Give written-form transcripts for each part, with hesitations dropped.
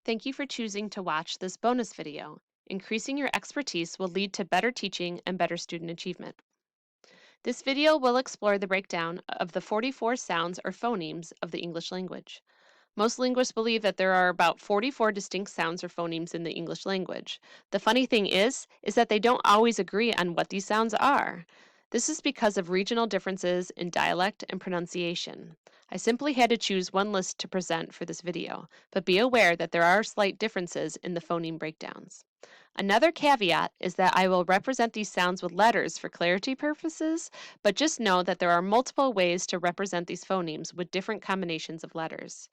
Thank you for choosing to watch this bonus video. Increasing your expertise will lead to better teaching and better student achievement. This video will explore the breakdown of the 44 sounds or phonemes of the English language. Most linguists believe that there are about 44 distinct sounds or phonemes in the English language. The funny thing is that they don't always agree on what these sounds are. This is because of regional differences in dialect and pronunciation. I simply had to choose one list to present for this video, but be aware that there are slight differences in the phoneme breakdowns. Another caveat is that I will represent these sounds with letters for clarity purposes, but just know that there are multiple ways to represent these phonemes with different combinations of letters.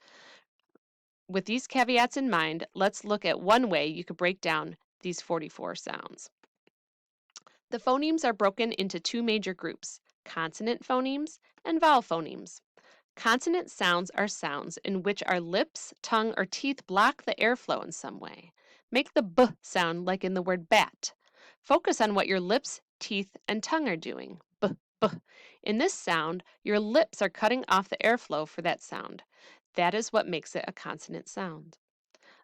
With these caveats in mind, let's look at one way you could break down these 44 sounds. The phonemes are broken into two major groups, consonant phonemes and vowel phonemes. Consonant sounds are sounds in which our lips, tongue, or teeth block the airflow in some way. Make the b sound like in the word bat. Focus on what your lips, teeth, and tongue are doing. B, b. In this sound, your lips are cutting off the airflow for that sound. That is what makes it a consonant sound.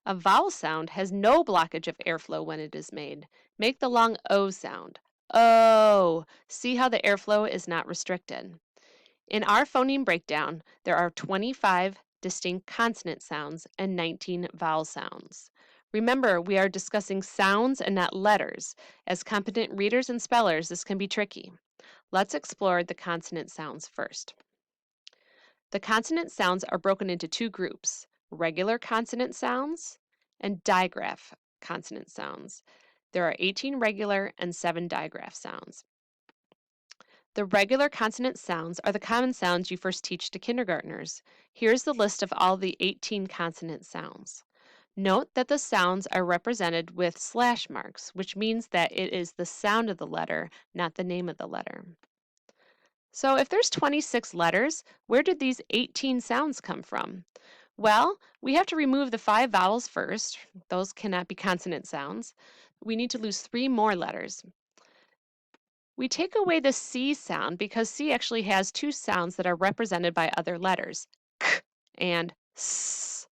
A vowel sound has no blockage of airflow when it is made. Make the long O sound. Oh, see how the airflow is not restricted. In our phoneme breakdown, there are 25 distinct consonant sounds and 19 vowel sounds. Remember, we are discussing sounds and not letters. As competent readers and spellers, this can be tricky. Let's explore the consonant sounds first. The consonant sounds are broken into two groups, regular consonant sounds and digraph consonant sounds. There are 18 regular and 7 digraph sounds. The regular consonant sounds are the common sounds you first teach to kindergartners. Here's the list of all the 18 consonant sounds. Note that the sounds are represented with slash marks, which means that it is the sound of the letter, not the name of the letter. So if there's 26 letters, where did these 18 sounds come from? Well, we have to remove the 5 vowels first. Those cannot be consonant sounds. We need to lose 3 more letters. We take away the C sound because C actually has 2 sounds that are represented by other letters, K and S.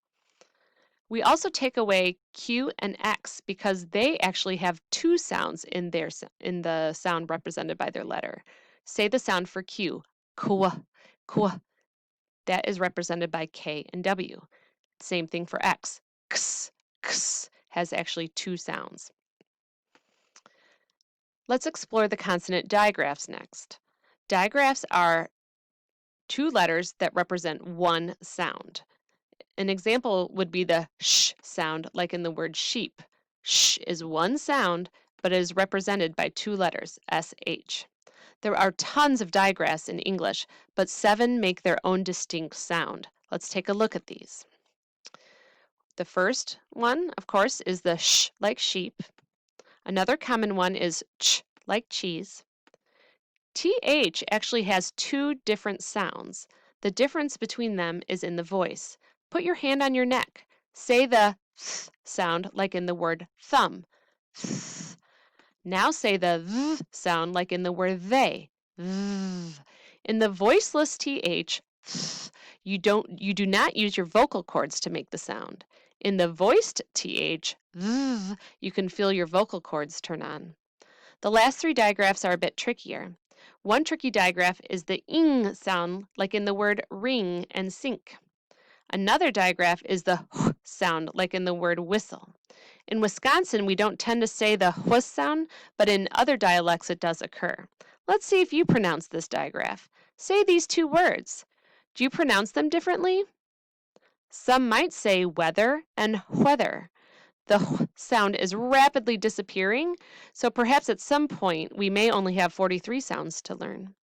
We also take away Q and X because they actually have 2 sounds in the sound represented by their letter. Say the sound for Q, kwa, kwa. That is represented by K and W. Same thing for X, ks, ks, has actually 2 sounds. Let's explore the consonant digraphs next. Digraphs are 2 letters that represent 1 sound. An example would be the sh sound, like in the word sheep. Sh is 1 sound, but is represented by 2 letters, sh. There are tons of digraphs in English, but 7 make their own distinct sound. Let's take a look at these. The first one, of course, is the sh like sheep. Another common one is ch like cheese. TH actually has 2 different sounds. The difference between them is in the voice. Put your hand on your neck. Say the th sound like in the word thumb. Th. Now say the th sound like in the word they. Th. In the voiceless TH, th, you do not use your vocal cords to make the sound. In the voiced TH, th, you can feel your vocal cords turn on. The last 3 digraphs are a bit trickier. One tricky digraph is the ing sound, like in the word ring and sink. Another digraph is the h sound, like in the word whistle. In Wisconsin, we don't tend to say the h sound, but in other dialects it does occur. Let's see if you pronounce this digraph. Say these 2 words. Do you pronounce them differently? Some might say weather and whether. The h sound is rapidly disappearing, so perhaps at some point we may only have 43 sounds to learn.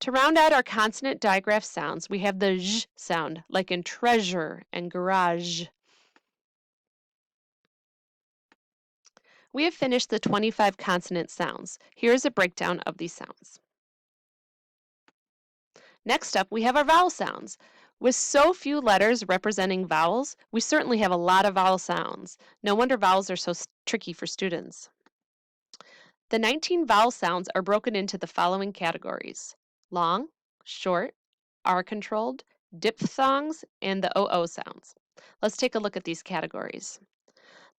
To round out our consonant digraph sounds, we have the zh sound, like in treasure and garage. We have finished the 25 consonant sounds. Here's a breakdown of these sounds. Next up, we have our vowel sounds. With so few letters representing vowels, we certainly have a lot of vowel sounds. No wonder vowels are so tricky for students. The 19 vowel sounds are broken into the following categories: long, short, R-controlled, diphthongs, and the OO sounds. Let's take a look at these categories.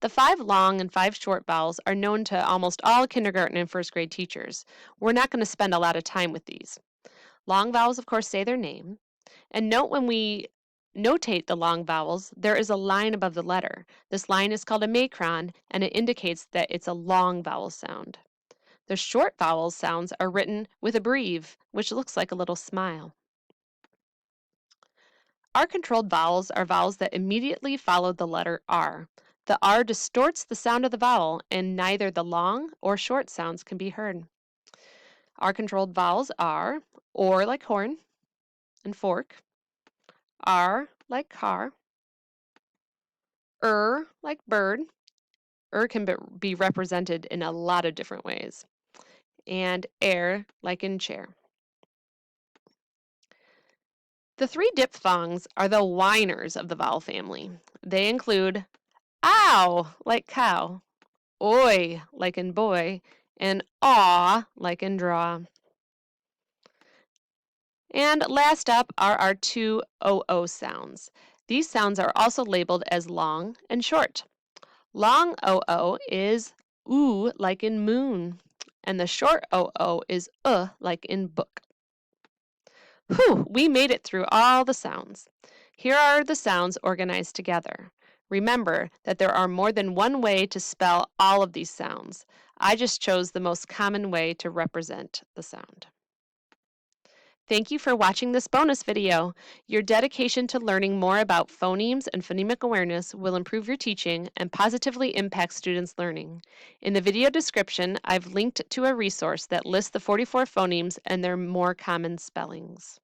The 5 long and 5 short vowels are known to almost all kindergarten and first grade teachers. We're not going to spend a lot of time with these. Long vowels, of course, say their name. And note when we notate the long vowels, there is a line above the letter. This line is called a macron, and it indicates that it's a long vowel sound. The short vowel sounds are written with a breve, which looks like a little smile. R-controlled vowels are vowels that immediately follow the letter R. The R distorts the sound of the vowel, and neither the long or short sounds can be heard. R-controlled vowels are or like horn and fork, R like car, like bird. Can be represented in a lot of different ways, and air like in chair. The 3 diphthongs are the whiners of the vowel family. They include ow like cow, oi like in boy, and aw like in draw. And last up are our 2 OO sounds. These sounds are also labeled as long and short. Long OO is oo like in moon, and the short OO is like in book. Whew, we made it through all the sounds. Here are the sounds organized together. Remember that there are more than one way to spell all of these sounds. I just chose the most common way to represent the sound. Thank you for watching this bonus video. Your dedication to learning more about phonemes and phonemic awareness will improve your teaching and positively impact students' learning. In the video description, I've linked to a resource that lists the 44 phonemes and their more common spellings.